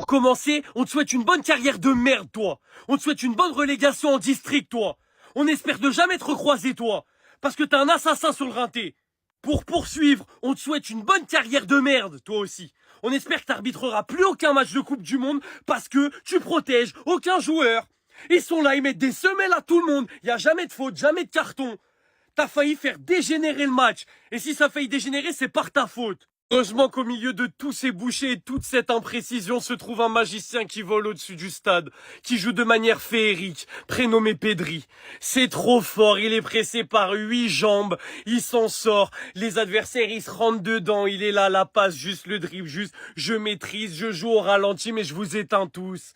commencer, on te souhaite une bonne carrière de merde, toi. On te souhaite une bonne relégation en district, toi. On espère de jamais te recroiser, toi. Parce que t'es un assassin sur le rinté. Pour poursuivre, on te souhaite une bonne carrière de merde, toi aussi. On espère que t'arbitreras plus aucun match de Coupe du Monde parce que tu protèges aucun joueur. Ils sont là, ils mettent des semelles à tout le monde. Y a jamais de faute, jamais de carton. T'as failli faire dégénérer le match. Et si ça a failli dégénérer, c'est par ta faute. Heureusement qu'au milieu de tous ces bouchées et toute cette imprécision se trouve un magicien qui vole au-dessus du stade, qui joue de manière féerique, prénommé Pedri. C'est trop fort, il est pressé par 8 jambes, il s'en sort, les adversaires ils se rentrent dedans, il est là, la passe, juste le dribble, juste je maîtrise, je joue au ralenti mais je vous éteins tous.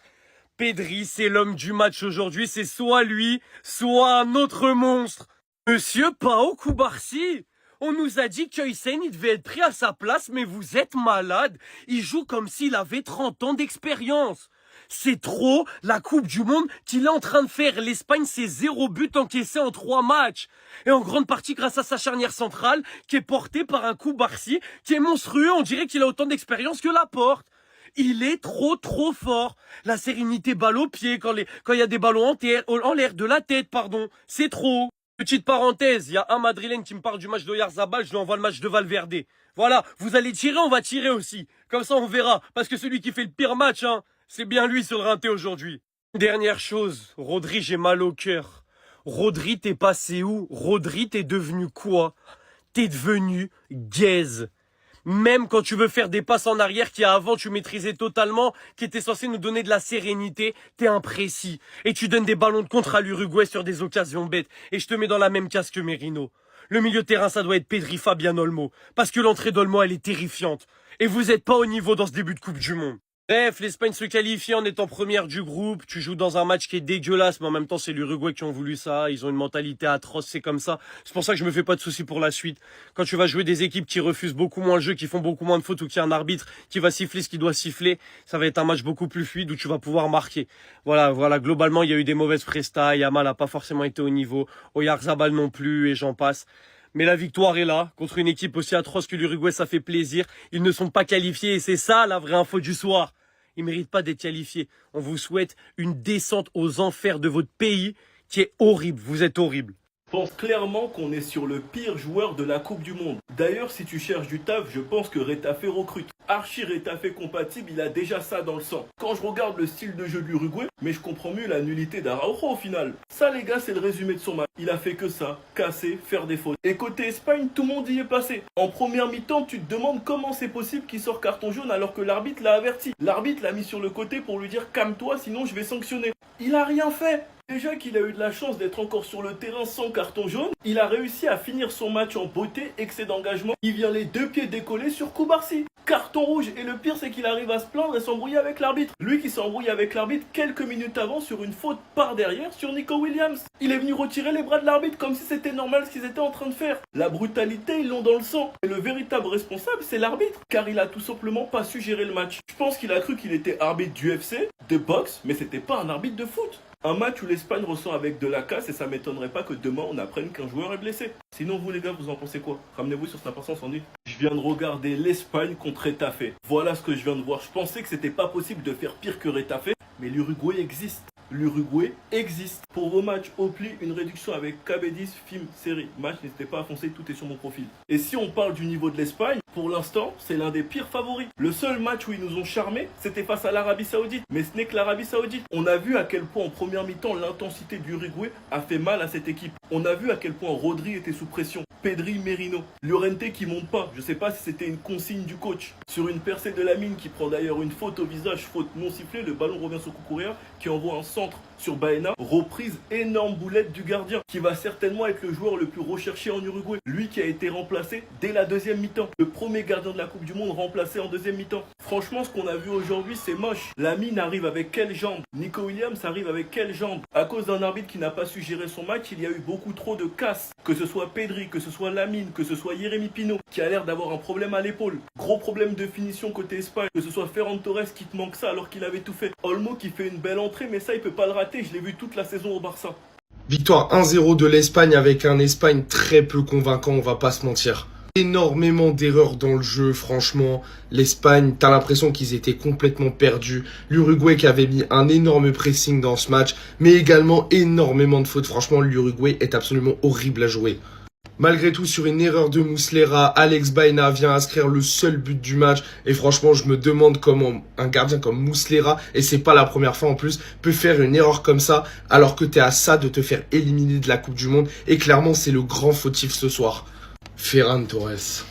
Pedri, c'est l'homme du match aujourd'hui, c'est soit lui, soit un autre monstre. Monsieur Pao Koubarsi, on nous a dit qu'Huysen, il devait être pris à sa place, mais vous êtes malade. Il joue comme s'il avait 30 ans d'expérience. C'est trop la Coupe du Monde qu'il est en train de faire. L'Espagne, c'est 0 but encaissé en 3 matchs. Et en grande partie grâce à sa charnière centrale, qui est portée par un Koubarsi, qui est monstrueux. On dirait qu'il a autant d'expérience que Laporte. Il est trop fort. La sérénité balle au pied quand il y a des ballons en l'air de la tête, pardon. C'est trop. Petite parenthèse, il y a un Madrilène qui me parle du match d'Oyarzabal, je lui envoie le match de Valverde. Voilà, vous allez tirer, on va tirer aussi. Comme ça on verra, parce que celui qui fait le pire match, c'est bien lui sur le rinté aujourd'hui. Dernière chose, Rodri, j'ai mal au cœur. Rodri, t'es passé où? Rodri, t'es devenu quoi? T'es devenu gaze. Même quand tu veux faire des passes en arrière qui avant tu maîtrisais totalement, qui étaient censés nous donner de la sérénité, t'es imprécis. Et tu donnes des ballons de contre à l'Uruguay sur des occasions bêtes. Et je te mets dans la même case que Merino. Le milieu de terrain, ça doit être Pedri, Fabian Olmo. Parce que l'entrée d'Olmo, elle est terrifiante. Et vous êtes pas au niveau dans ce début de Coupe du Monde. Bref, l'Espagne se qualifie en étant première du groupe. Tu joues dans un match qui est dégueulasse, mais en même temps, c'est l'Uruguay qui ont voulu ça. Ils ont une mentalité atroce, c'est comme ça. C'est pour ça que je me fais pas de soucis pour la suite. Quand tu vas jouer des équipes qui refusent beaucoup moins le jeu, qui font beaucoup moins de fautes ou qui a un arbitre qui va siffler ce qu'il doit siffler, ça va être un match beaucoup plus fluide où tu vas pouvoir marquer. Voilà, globalement, il y a eu des mauvaises prestas. Yamal a pas forcément été au niveau. Oyarzabal non plus, et j'en passe. Mais la victoire est là, contre une équipe aussi atroce que l'Uruguay, ça fait plaisir. Ils ne sont pas qualifiés et c'est ça la vraie info du soir. Ils méritent pas d'être qualifiés. On vous souhaite une descente aux enfers de votre pays qui est horrible. Vous êtes horrible. Je pense clairement qu'on est sur le pire joueur de la Coupe du Monde. D'ailleurs, si tu cherches du taf, je pense que Retafe recrute. Archi Retafe compatible, il a déjà ça dans le sang. Quand je regarde le style de jeu de l'Uruguay, mais je comprends mieux la nullité d'Araujo au final. Ça les gars, c'est le résumé de son match. Il a fait que ça, casser, faire des fautes. Et côté Espagne, tout le monde y est passé. En première mi-temps, tu te demandes comment c'est possible qu'il sort carton jaune alors que l'arbitre l'a averti. L'arbitre l'a mis sur le côté pour lui dire calme-toi sinon je vais sanctionner. Il a rien fait. Déjà qu'il a eu de la chance d'être encore sur le terrain sans carton jaune, il a réussi à finir son match en beauté, excès d'engagement. Il vient les 2 pieds décollés sur Koubarsi. Carton rouge, et le pire c'est qu'il arrive à se plaindre et s'embrouiller avec l'arbitre. Lui qui s'embrouille avec l'arbitre quelques minutes avant sur une faute par derrière sur Nico Williams. Il est venu retirer les bras de l'arbitre comme si c'était normal ce qu'ils étaient en train de faire. La brutalité, ils l'ont dans le sang. Et le véritable responsable, c'est l'arbitre, car il a tout simplement pas su gérer le match. Je pense qu'il a cru qu'il était arbitre d'UFC, de boxe, mais c'était pas un arbitre de foot. Un match où l'Espagne ressort avec de la casse et ça m'étonnerait pas que demain on apprenne qu'un joueur est blessé. Sinon vous les gars, vous en pensez quoi? Ramenez-vous sur Snap Incendie. Je viens de regarder l'Espagne contre Retafe. Voilà ce que je viens de voir. Je pensais que c'était pas possible de faire pire que Retafe, mais l'Uruguay existe. L'Uruguay existe. Pour vos matchs Opli, une réduction avec KB10, film, série, match, n'hésitez pas à foncer, tout est sur mon profil. Et si on parle du niveau de l'Espagne, pour l'instant, c'est l'un des pires favoris. Le seul match où ils nous ont charmés, c'était face à l'Arabie Saoudite. Mais ce n'est que l'Arabie Saoudite. On a vu à quel point en première mi-temps, l'intensité du Uruguay a fait mal à cette équipe. On a vu à quel point Rodri était sous pression. Pedri, Merino. Llorente qui monte pas. Je sais pas si c'était une consigne du coach. Sur une percée de Lamine qui prend d'ailleurs une faute au visage, faute non sifflée, le ballon revient sur Cucurella qui envoie un centre sur Baena. Reprise énorme boulette du gardien qui va certainement être le joueur le plus recherché en Uruguay. Lui qui a été remplacé dès la deuxième mi-temps. Le premier gardien de la Coupe du Monde remplacé en deuxième mi-temps. Franchement, ce qu'on a vu aujourd'hui, c'est moche. Lamine arrive avec quelle jambe? Nico Williams arrive avec quelle jambe? À cause d'un arbitre qui n'a pas su gérer son match, il y a eu beaucoup trop de casse. Que ce soit Pedri, que ce soit Lamine, que ce soit Jérémy Pino, qui a l'air d'avoir un problème à l'épaule. Gros problème de finition côté Espagne. Que ce soit Ferran Torres qui te manque ça alors qu'il avait tout fait. Olmo qui fait une belle entrée, mais ça il peut pas le rater. Je l'ai vu toute la saison au Barça. Victoire 1-0 de l'Espagne avec un Espagne très peu convaincant, on va pas se mentir. Énormément d'erreurs dans le jeu, franchement. L'Espagne, t'as l'impression qu'ils étaient complètement perdus. L'Uruguay qui avait mis un énorme pressing dans ce match, mais également énormément de fautes. Franchement, l'Uruguay est absolument horrible à jouer. Malgré tout, sur une erreur de Muslera, Alex Baena vient inscrire le seul but du match. Et franchement, je me demande comment un gardien comme Muslera, et c'est pas la première fois en plus, peut faire une erreur comme ça, alors que t'es à ça de te faire éliminer de la Coupe du Monde. Et clairement, c'est le grand fautif ce soir. Ferran Torres.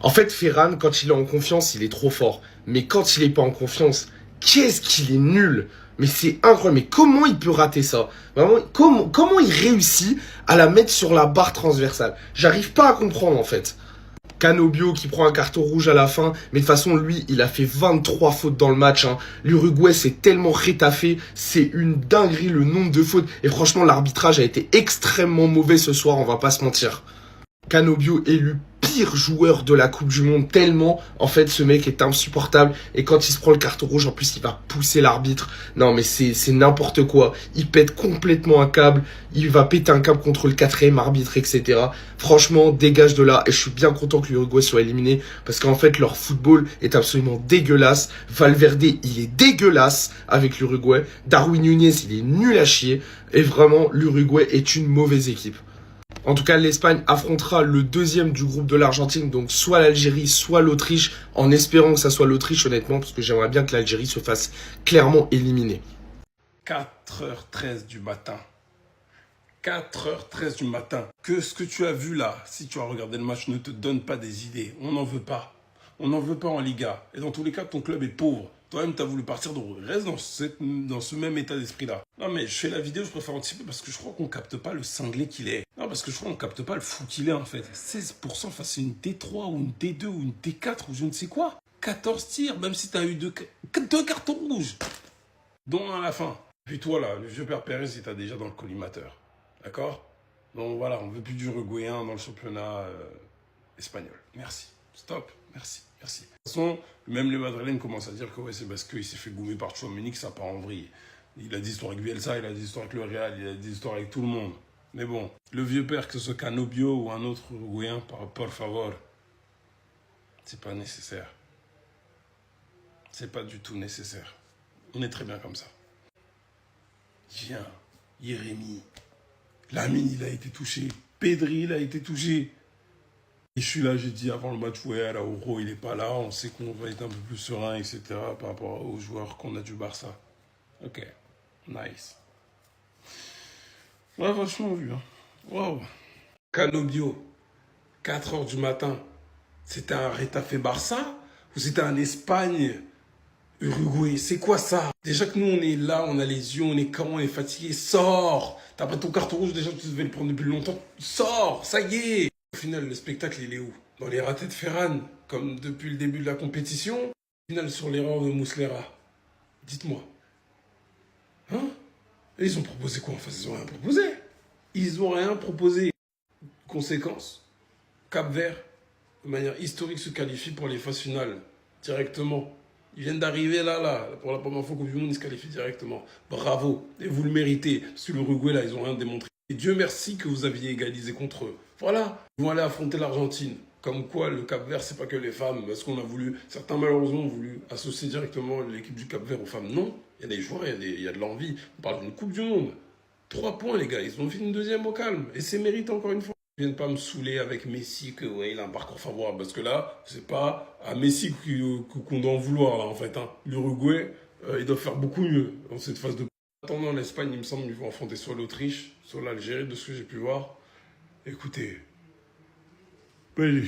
En fait, Ferran, quand il est en confiance, il est trop fort. Mais quand il est pas en confiance, qu'est-ce qu'il est nul. Mais c'est incroyable. Mais comment il peut rater ça? Vraiment, comment il réussit à la mettre sur la barre transversale? J'arrive pas à comprendre, en fait. Canobio qui prend un carton rouge à la fin. Mais de toute façon, lui, il a fait 23 fautes dans le match. Hein. L'Uruguay s'est tellement rétaffé. C'est une dinguerie le nombre de fautes. Et franchement, l'arbitrage a été extrêmement mauvais ce soir, on va pas se mentir. Canobio élu pire joueur de la Coupe du Monde tellement, en fait, ce mec est insupportable. Et quand il se prend le carton rouge, en plus, il va pousser l'arbitre. Non, mais c'est n'importe quoi. Il pète complètement un câble. Il va péter un câble contre le quatrième arbitre, etc. Franchement, dégage de là. Et je suis bien content que l'Uruguay soit éliminé. Parce qu'en fait, leur football est absolument dégueulasse. Valverde, il est dégueulasse avec l'Uruguay. Darwin Núñez, il est nul à chier. Et vraiment, l'Uruguay est une mauvaise équipe. En tout cas, l'Espagne affrontera le deuxième du groupe de l'Argentine, donc soit l'Algérie, soit l'Autriche, en espérant que ça soit l'Autriche, honnêtement, parce que j'aimerais bien que l'Algérie se fasse clairement éliminer. 4h13 du matin. 4h13 du matin. Que ce que tu as vu là, si tu as regardé le match, ne te donne pas des idées. On n'en veut pas. On n'en veut pas en Liga. Et dans tous les cas, ton club est pauvre. Toi-même, tu as voulu partir, donc reste dans ce même état d'esprit-là. Non, mais je fais la vidéo, je préfère anticiper parce que je crois qu'on capte pas le cinglé qu'il est. Non, parce que je crois qu'on capte pas le fou qu'il est, en fait. 16% face à une D3 ou une D2 ou une D4 ou je ne sais quoi. 14 tirs, même si tu as eu deux cartons rouges. Dont un à la fin. Puis toi, là, le vieux père Pérez, il t'a déjà dans le collimateur. D'accord? Donc voilà, on veut plus du Uruguayen dans le championnat espagnol. Merci. Stop. Merci. Merci. De toute façon, même les Madrilènes commencent à dire que ouais, c'est parce qu'il s'est fait goumer par Tchouaméni que ça part en vrille. Il a des histoires avec Bielsa, il a des histoires avec le Real, il a des histoires avec tout le monde. Mais bon, le vieux père, que ce soit Canobio ou un autre Uruguayen, por favor, c'est pas nécessaire. C'est pas du tout nécessaire. On est très bien comme ça. Tiens, Jérémy, Lamine, il a été touché. Pedri, il a été touché. Et je suis là, j'ai dit avant le match, ouais, Araujo, il est pas là, on sait qu'on va être un peu plus serein, etc. par rapport aux joueurs qu'on a du Barça. Ok, nice. Ouais, vachement vu, hein. Waouh. Canobio, 4h du matin, c'était un Retafe Barça ou c'était un Espagne Uruguay? C'est quoi ça? Déjà que nous, on est là, on a les yeux, on est comment, on est fatigué. Sors! T'as pas ton carton rouge, déjà tu devais le prendre depuis longtemps. Sors! Ça y est! Au final, le spectacle, il est où? Dans les ratés de Ferran, comme depuis le début de la compétition. Au final, sur l'erreur de Muslera. Dites-moi. Hein? Et ils ont proposé quoi en face? Ils ont rien proposé. Ils ont rien proposé. Conséquence, Cap-Vert, de manière historique, se qualifie pour les phases finales. Directement. Ils viennent d'arriver là. Pour la première fois qu'au du monde, ils se qualifient directement. Bravo. Et vous le méritez. Parce que l'Uruguay, là, ils ont rien démontré. Et Dieu merci que vous aviez égalisé contre eux. Voilà. Ils vont aller affronter l'Argentine. Comme quoi, le Cap-Vert, c'est pas que les femmes. Parce qu'on a voulu, certains malheureusement ont voulu associer directement l'équipe du Cap-Vert aux femmes. Non. Il y a des joueurs, il y a de l'envie. On parle d'une Coupe du Monde. 3 points, les gars. Ils ont fait une deuxième au calme. Et c'est mérité encore une fois. Ils viennent pas me saouler avec Messi, que ouais, il a un parcours favorable. Parce que là, c'est pas à Messi qu'on doit en vouloir, là, en fait. Hein. L'Uruguay, ils doivent faire beaucoup mieux dans cette phase de... En attendant, l'Espagne, il me semble, ils vont affronter soit l'Autriche, soit l'Algérie, de ce que j'ai pu voir. Écoutez, belle